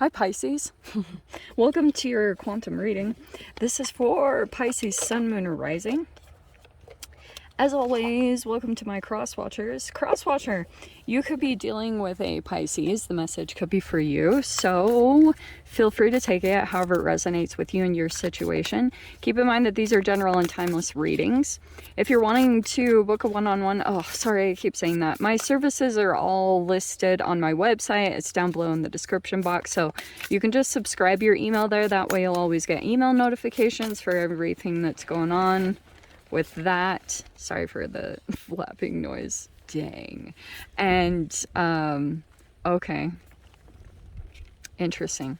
Hi Pisces, welcome to your quantum reading. This is for Pisces Sun, Moon, or Rising. As always, welcome to my cross watchers. Cross watcher, you could be dealing with a Pisces. The message could be for you, so feel free to take it however it resonates with you and your situation. Keep in mind that these are general and timeless readings. If you're wanting to book a one-on-one, oh, sorry, I keep saying that. My services are all listed on my website. It's down below in the description box, so you can just subscribe your email there. That way you'll always get email notifications for everything that's going on with that. Sorry for the flapping noise. Dang. And okay, interesting.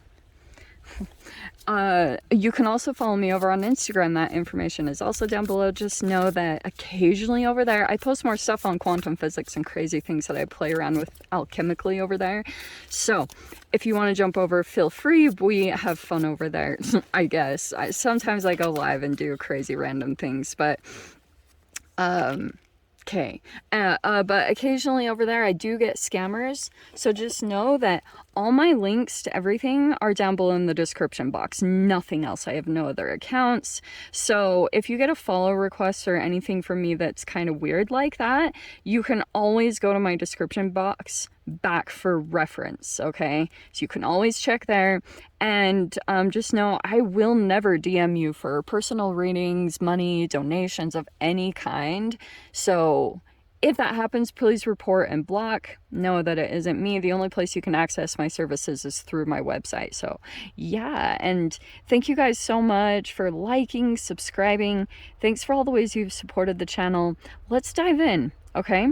You can also follow me over on Instagram. That information is also down below. Just know that occasionally over there I post more stuff on quantum physics and crazy things that I play around with alchemically over there. So if you want to jump over, feel free. We have fun over there. I guess sometimes I go live and do crazy random things, but okay. But occasionally over there I do get scammers, so just know that all my links to everything are down below in the description box. Nothing else. I have no other accounts. So if you get a follow request or anything from me that's kind of weird like that, you can always go to my description box back for reference, okay? So you can always check there. And just know I will never DM you for personal readings, money, donations of any kind. So if that happens, please report and block. Know that it isn't me. The only place you can access my services is through my website. So yeah, and thank you guys so much for liking, subscribing. Thanks for all the ways you've supported the channel. Let's dive in, okay?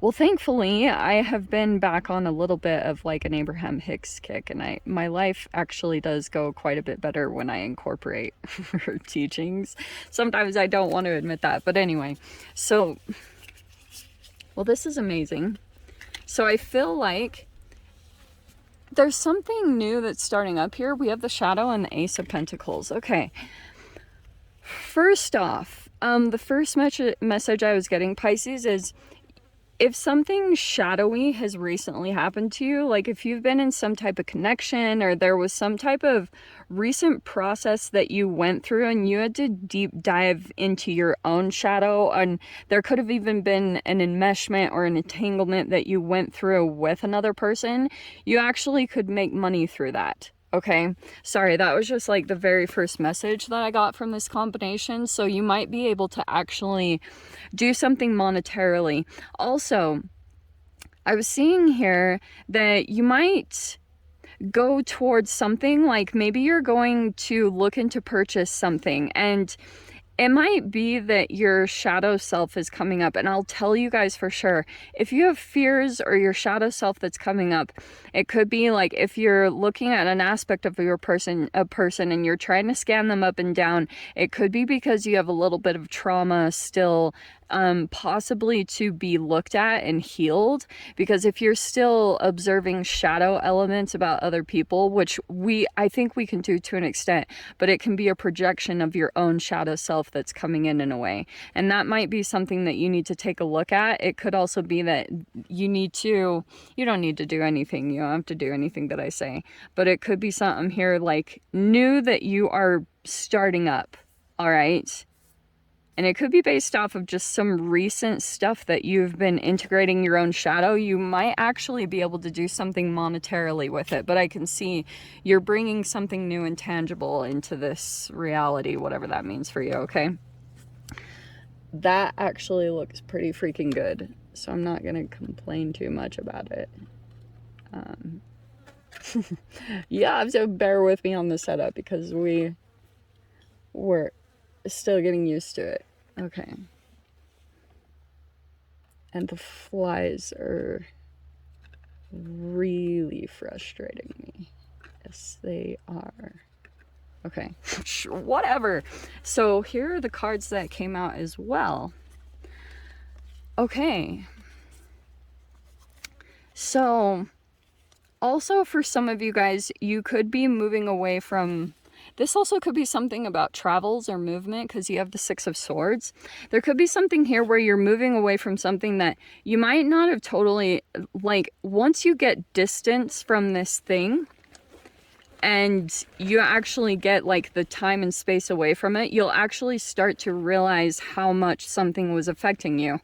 Well, thankfully, I have been back on a little bit of like an Abraham Hicks kick, and my life actually does go quite a bit better when I incorporate her teachings. Sometimes I don't want to admit that, but anyway. So, well, this is amazing. So I feel like there's something new that's starting up here. We have the Shadow and the Ace of Pentacles. Okay. First off, the first message I was getting, Pisces, is if something shadowy has recently happened to you, like if you've been in some type of connection or there was some type of recent process that you went through and you had to deep dive into your own shadow, and there could have even been an enmeshment or an entanglement that you went through with another person, you actually could make money through that. Okay, sorry, that was just like the very first message that I got from this combination. So you might be able to actually do something monetarily. Also, I was seeing here that you might go towards something like maybe you're going to look into purchase something, and it might be that your shadow self is coming up. And I'll tell you guys for sure, if you have fears or your shadow self that's coming up, it could be like if you're looking at an aspect of a person and you're trying to scan them up and down, it could be because you have a little bit of trauma still possibly to be looked at and healed. Because if you're still observing shadow elements about other people, which I think we can do to an extent, but it can be a projection of your own shadow self that's coming in a way. And that might be something that you need to take a look at. It could also be that you don't need to do anything. You don't have to do anything that I say, but it could be something here like new that you are starting up. All right. And it could be based off of just some recent stuff that you've been integrating your own shadow. You might actually be able to do something monetarily with it, but I can see you're bringing something new and tangible into this reality, whatever that means for you, okay? That actually looks pretty freaking good, so I'm not going to complain too much about it. Yeah, so bear with me on the setup because we're still getting used to it. Okay. And the flies are really frustrating me. Yes, they are. Okay. Whatever. So here are the cards that came out as well. Okay. So also for some of you guys, you could be moving away from This also could be something about travels or movement, because you have the Six of Swords. There could be something here where you're moving away from something that you might not have totally, like, once you get distance from this thing and you actually get like the time and space away from it, you'll actually start to realize how much something was affecting you.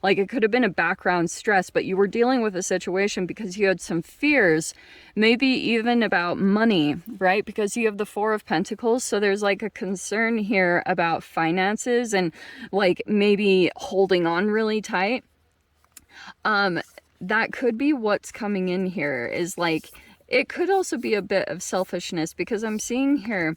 Like, it could have been a background stress, but you were dealing with a situation because you had some fears, maybe even about money, right? Because you have the Four of Pentacles. So there's like a concern here about finances and like maybe holding on really tight. That could be what's coming in here, is like, it could also be a bit of selfishness, because I'm seeing here,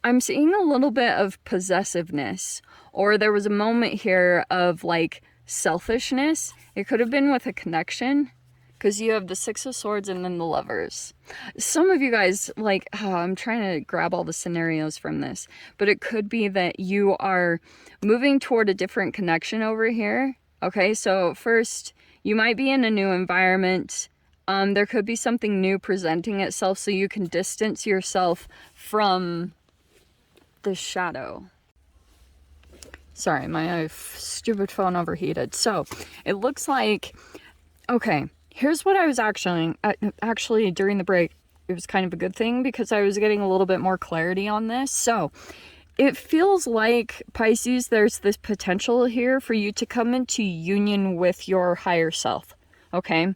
I'm seeing a little bit of possessiveness, or there was a moment here of like selfishness. It could have been with a connection, because you have the Six of Swords and then the Lovers. Some of you guys, like, I'm trying to grab all the scenarios from this, but it could be that you are moving toward a different connection over here. Okay, so first, you might be in a new environment. There could be something new presenting itself, so you can distance yourself from the shadow. Sorry, my stupid phone overheated. So it looks like, okay, here's what I was actually during the break, it was kind of a good thing because I was getting a little bit more clarity on this. So it feels like, Pisces, there's this potential here for you to come into union with your higher self, okay?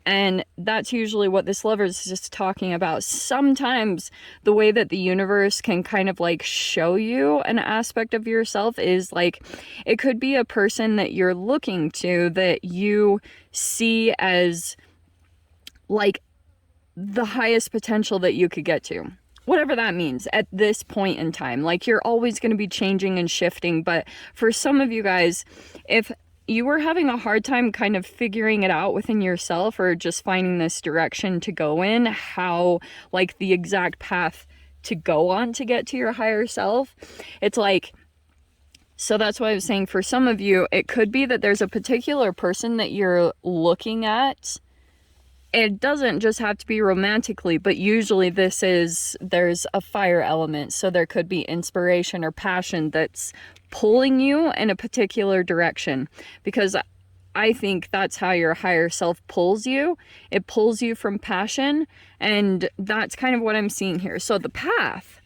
And that's usually what this Lover is just talking about. Sometimes the way that the universe can kind of like show you an aspect of yourself is like, it could be a person that you're looking to that you see as like the highest potential that you could get to. Whatever that means at this point in time. Like, you're always going to be changing and shifting. But for some of you guys, if you were having a hard time kind of figuring it out within yourself, or just finding this direction to go in, how, like, the exact path to go on to get to your higher self, it's like, so that's why I was saying, for some of you, it could be that there's a particular person that you're looking at. It doesn't just have to be romantically, but usually there's a fire element. So there could be inspiration or passion that's pulling you in a particular direction, because I think that's how your higher self pulls you. It pulls you from passion, and that's kind of what I'm seeing here. So the path,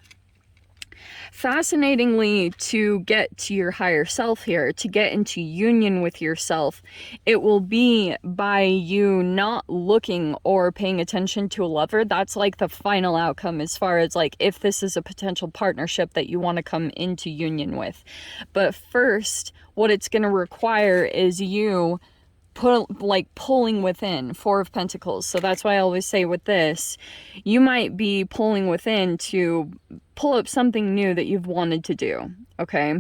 fascinatingly, to get to your higher self here, to get into union with yourself, it will be by you not looking or paying attention to a lover. That's like the final outcome, as far as like if this is a potential partnership that you want to come into union with. But first, what it's going to require is you pulling within. Four of Pentacles. So that's why I always say with this, you might be pulling within to pull up something new that you've wanted to do. Okay,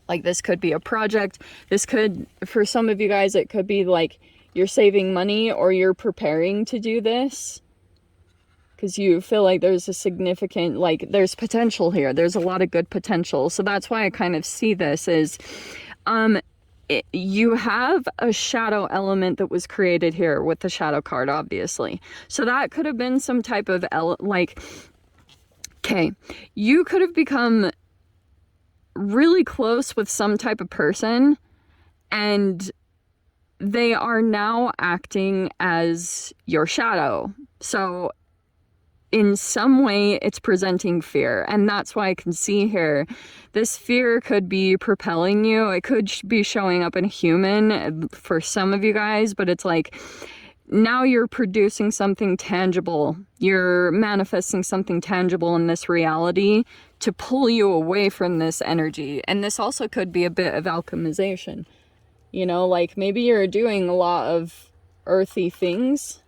like, this could be a project. This could, for some of you guys, it could be like you're saving money, or you're preparing to do this because you feel like there's a significant, like, there's potential here. There's a lot of good potential. So that's why I kind of see this as you have a shadow element that was created here with the shadow card, obviously. So that could have been some type of okay, you could have become really close with some type of person, and they are now acting as your shadow. So in some way, it's presenting fear. And that's why I can see here, this fear could be propelling you. It could be showing up in a human for some of you guys, but it's like, now you're producing something tangible. You're manifesting something tangible in this reality to pull you away from this energy. And this also could be a bit of alchemization. You know, like, maybe you're doing a lot of earthy things.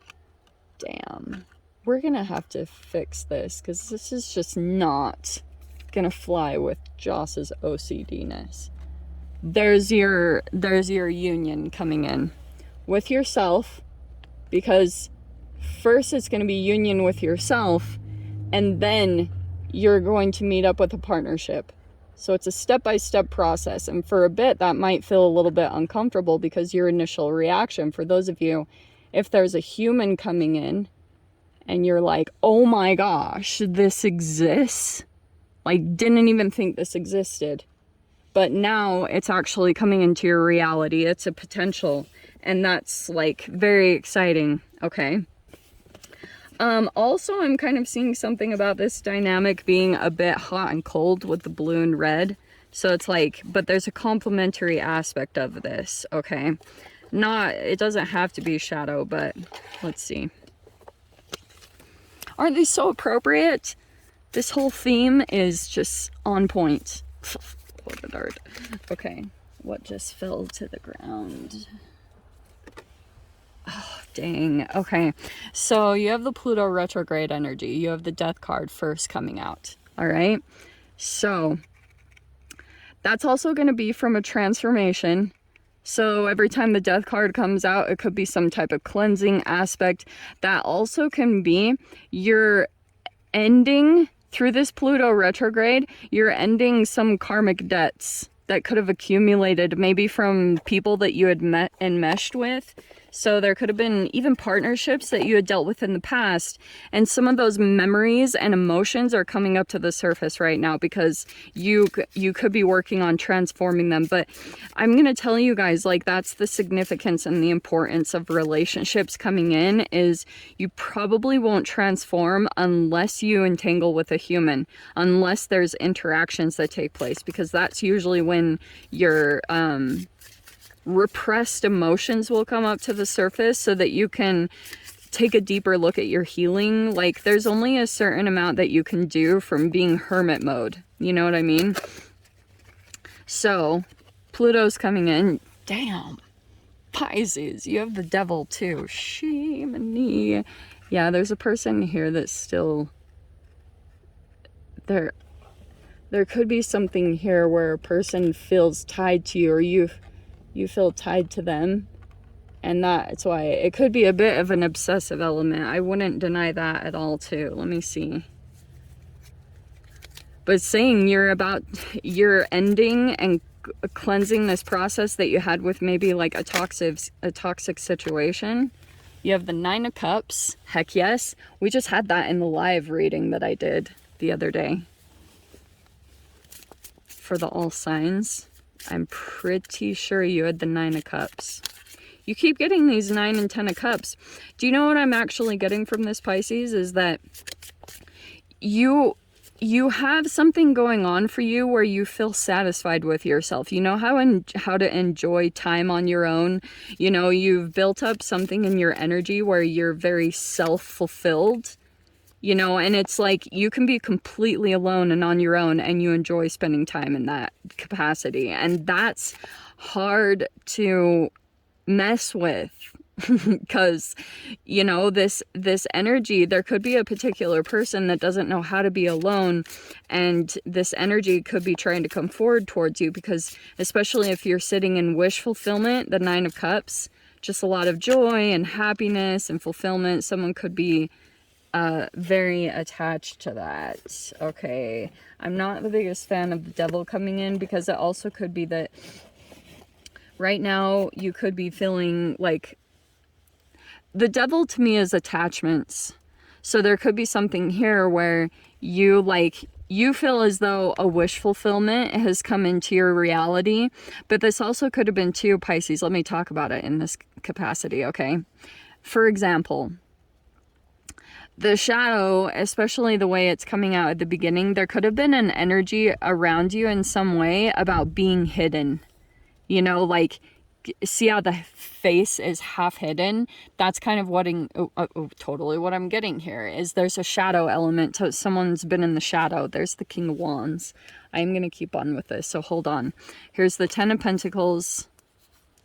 Damn. We're gonna have to fix this, because this is just not gonna fly with Joss's OCD-ness. There's your union coming in with yourself, because first it's gonna be union with yourself, and then you're going to meet up with a partnership. So it's a step-by-step process, and for a bit that might feel a little bit uncomfortable, because your initial reaction, for those of you, if there's a human coming in, and you're like, oh my gosh, this exists. Like, didn't even think this existed. But now it's actually coming into your reality. It's a potential. And that's like very exciting. Okay. Also, I'm kind of seeing something about this dynamic being a bit hot and cold with the blue and red. So it's like, but there's a complementary aspect of this. Okay. It doesn't have to be shadow, but let's see. Aren't these so appropriate? This whole theme is just on point. What a dart. Okay, what just fell to the ground? Oh, dang. Okay, so you have the Pluto retrograde energy. You have the Death card first coming out. All right, so that's also going to be from a transformation. So every time the Death card comes out, it could be some type of cleansing aspect. That also can be your ending through this Pluto retrograde. You're ending some karmic debts that could have accumulated maybe from people that you had met and meshed with. So there could have been even partnerships that you had dealt with in the past. And some of those memories and emotions are coming up to the surface right now because you could be working on transforming them. But I'm going to tell you guys, like, that's the significance and the importance of relationships coming in, is you probably won't transform unless you entangle with a human, unless there's interactions that take place, because that's usually when your repressed emotions will come up to the surface so that you can take a deeper look at your healing. Like, there's only a certain amount that you can do from being hermit mode. You know what I mean? So, Pluto's coming in. Damn. Pisces, you have the devil too. Shimmy. Yeah, there's a person here that's still... There could be something here where a person feels tied to you, or you feel tied to them, and that's why it could be a bit of an obsessive element. I wouldn't deny that at all too. Let me see. But saying you're ending and cleansing this process that you had with maybe like a toxic situation. You have the Nine of Cups. Heck yes. We just had that in the live reading that I did the other day for the all signs. I'm pretty sure you had the Nine of Cups. You keep getting these 9 and 10 of Cups. Do you know what I'm actually getting from this, Pisces? Is that you have something going on for you where you feel satisfied with yourself. You know how to enjoy time on your own. You know, you've built up something in your energy where you're very self-fulfilled. You know, and it's like you can be completely alone and on your own, and you enjoy spending time in that capacity. And that's hard to mess with because, you know, this energy, there could be a particular person that doesn't know how to be alone, and this energy could be trying to come forward towards you, because especially if you're sitting in wish fulfillment, the Nine of Cups, just a lot of joy and happiness and fulfillment. Someone could be very attached to that. Okay, I'm not the biggest fan of the devil coming in, because it also could be that right now you could be feeling like the devil to me is attachments. So there could be something here where you feel as though a wish fulfillment has come into your reality, but this also could have been too, Pisces. Let me talk about it in this capacity. Okay, for example, the shadow, especially the way it's coming out at the beginning, there could have been an energy around you in some way about being hidden. You know, like, see how the face is half hidden? That's kind of totally what I'm getting here, is there's a shadow element to someone's been in the shadow. There's the King of Wands. I'm going to keep on with this, so hold on. Here's the Ten of Pentacles.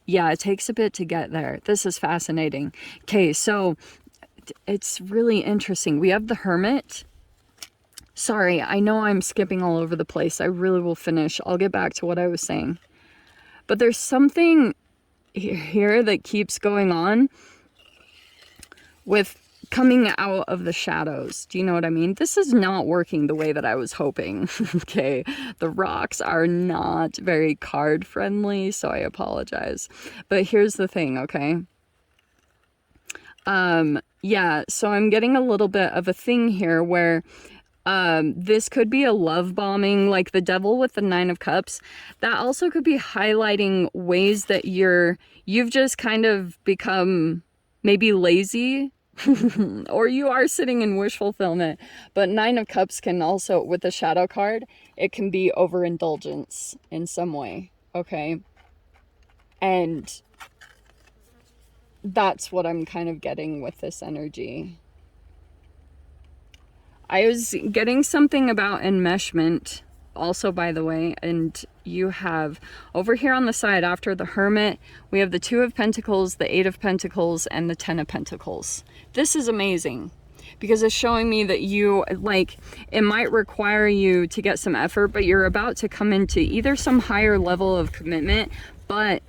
Yeah, it takes a bit to get there. This is fascinating. Okay, so it's really interesting. We have the Hermit. Sorry, I know I'm skipping all over the place. I really will finish. I'll get back to what I was saying. But there's something here that keeps going on with coming out of the shadows. Do you know what I mean? This is not working the way that I was hoping. Okay, the rocks are not very card friendly, so I apologize. But here's the thing, okay? Yeah, so I'm getting a little bit of a thing here where This could be a love bombing, like the devil with the 9 of cups. That also could be highlighting ways that you've just kind of become maybe lazy or you are sitting in wish fulfillment. But 9 of cups can also, with the shadow card, it can be overindulgence in some way. Okay. And that's what I'm kind of getting with this energy. I was getting something about enmeshment also, by the way, and you have over here on the side after the Hermit, we have the 2 of Pentacles, the 8 of Pentacles, and the 10 of Pentacles. This is amazing because it's showing me that you, like, it might require you to get some effort, but you're about to come into either some higher level of commitment, but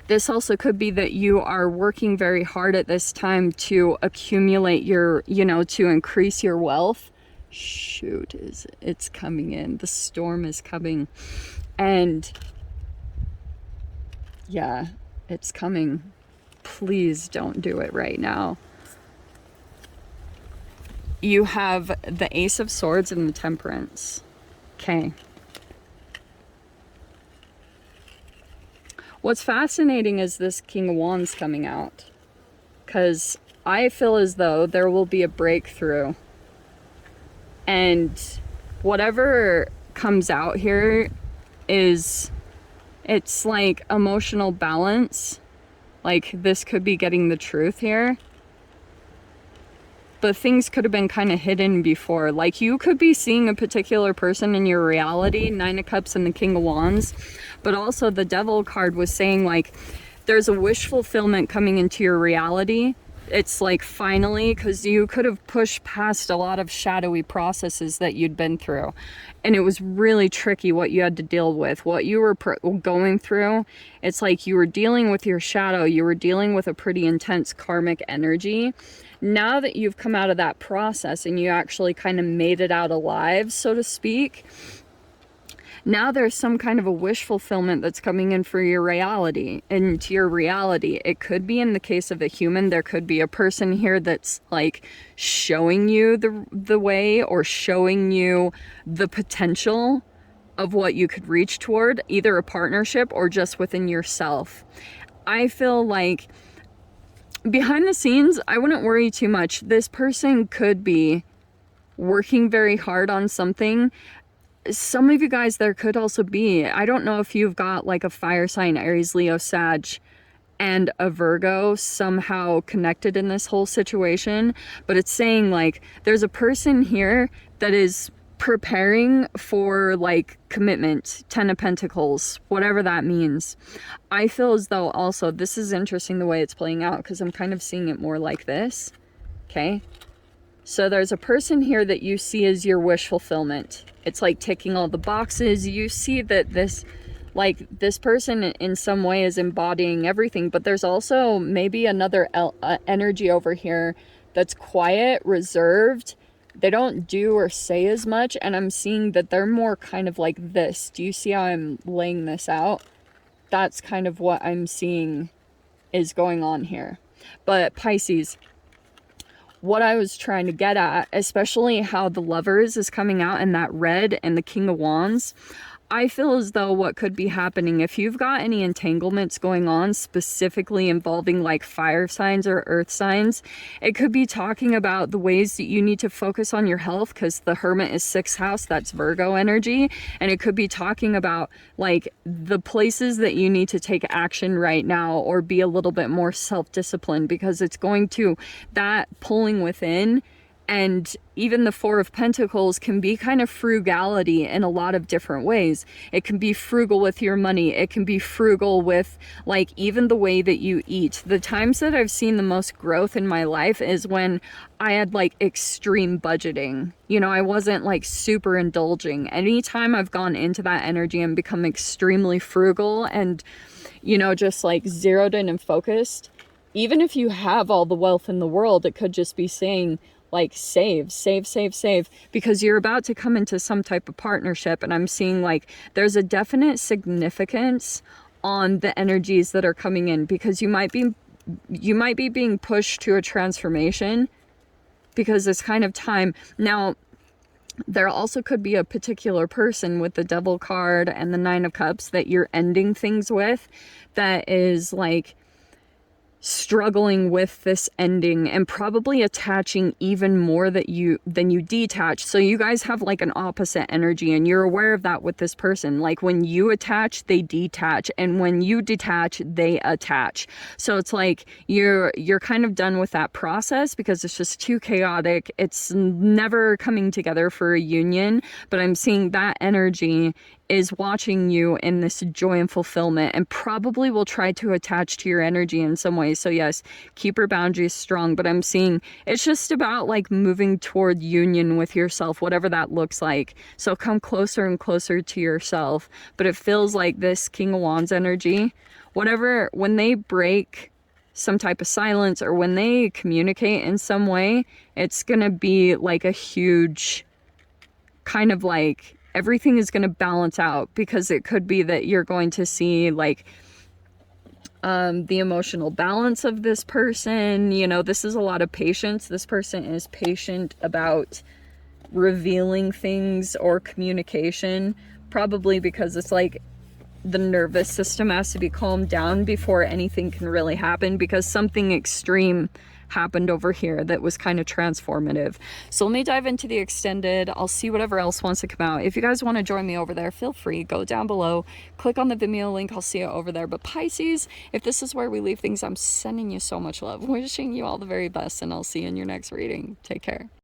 this also could be that you are working very hard at this time to accumulate your, you know, to increase your wealth. Shoot, it's coming in. The storm is coming. And yeah, it's coming. Please don't do it right now. You have the Ace of Swords and the Temperance. Okay. What's fascinating is this King of Wands coming out, because I feel as though there will be a breakthrough, and whatever comes out here is, it's like emotional balance. Like this could be getting the truth here, but things could have been kind of hidden before. Like you could be seeing a particular person in your reality, 9 of Cups and the King of Wands, but also the Devil card was saying like there's a wish fulfillment coming into your reality. It's like finally, because you could have pushed past a lot of shadowy processes that you'd been through, and it was really tricky what you had to deal with, what you were going through. It's like you were dealing with your shadow, you were dealing with a pretty intense karmic energy. Now that you've come out of that process and you actually kind of made it out alive, so to speak, now there's some kind of a wish fulfillment that's coming in for your reality, into your reality. It could be in the case of a human, there could be a person here that's like showing you the way, or showing you the potential of what you could reach toward, either a partnership or just within yourself. I feel like behind the scenes, I wouldn't worry too much. This person could be working very hard on something. Some of you guys, there could also be, I don't know if you've got like a fire sign, Aries, Leo, Sag, and a Virgo somehow connected in this whole situation, but it's saying like there's a person here that is preparing for like commitment, 10 of Pentacles, whatever that means. I feel as though also, this is interesting the way it's playing out, because I'm kind of seeing it more like this. Okay. So there's a person here that you see as your wish fulfillment. It's like ticking all the boxes. You see that this, like this person in some way is embodying everything, but there's also maybe another energy over here that's quiet, reserved. They don't do or say as much, and I'm seeing that they're more kind of like this. Do you see how I'm laying this out? That's kind of what I'm seeing is going on here. But Pisces, what I was trying to get at, especially how the Lovers is coming out in that red and the King of Wands, I feel as though what could be happening, if you've got any entanglements going on, specifically involving like fire signs or earth signs, it could be talking about the ways that you need to focus on your health, because the Hermit is 6th house, that's Virgo energy. And it could be talking about like the places that you need to take action right now, or be a little bit more self-disciplined, because it's going to, that pulling within. And even the 4 of Pentacles can be kind of frugality in a lot of different ways. It can be frugal with your money. It can be frugal with like even the way that you eat. The times that I've seen the most growth in my life is when I had like extreme budgeting. You know, I wasn't like super indulging. Anytime I've gone into that energy and become extremely frugal and, you know, just like zeroed in and focused, even if you have all the wealth in the world, it could just be saying, like save, because you're about to come into some type of partnership. And I'm seeing like there's a definite significance on the energies that are coming in, because you might be being pushed to a transformation, because it's kind of time. Now, There also could be a particular person with the Devil card and the Nine of Cups that you're ending things with that is like struggling with this ending and probably attaching even more than you detach. So you guys have like an opposite energy, and you're aware of that with this person. Like when you attach, they detach, and when you detach, they attach. So it's like you're kind of done with that process because it's just too chaotic. It's never coming together for a union. But I'm seeing that energy is watching you in this joy and fulfillment, and probably will try to attach to your energy in some way. So yes, keep your boundaries strong, but I'm seeing it's just about like moving toward union with yourself, whatever that looks like. So come closer and closer to yourself. But it feels like this King of Wands energy, whatever, when they break some type of silence or when they communicate in some way, it's gonna be like a huge kind of like everything is going to balance out, because it could be that you're going to see like the emotional balance of this person. You know, this is a lot of patience. This person is patient about revealing things or communication, probably because it's like the nervous system has to be calmed down before anything can really happen, because something extreme happened over here that was kind of transformative. So let me dive into the extended. I'll see whatever else wants to come out. If you guys want to join me over there, feel free, go down below, click on the Vimeo link, I'll see it over there. But Pisces, if this is where we leave things, I'm sending you so much love, wishing you all the very best, and I'll see you in your next reading. Take care.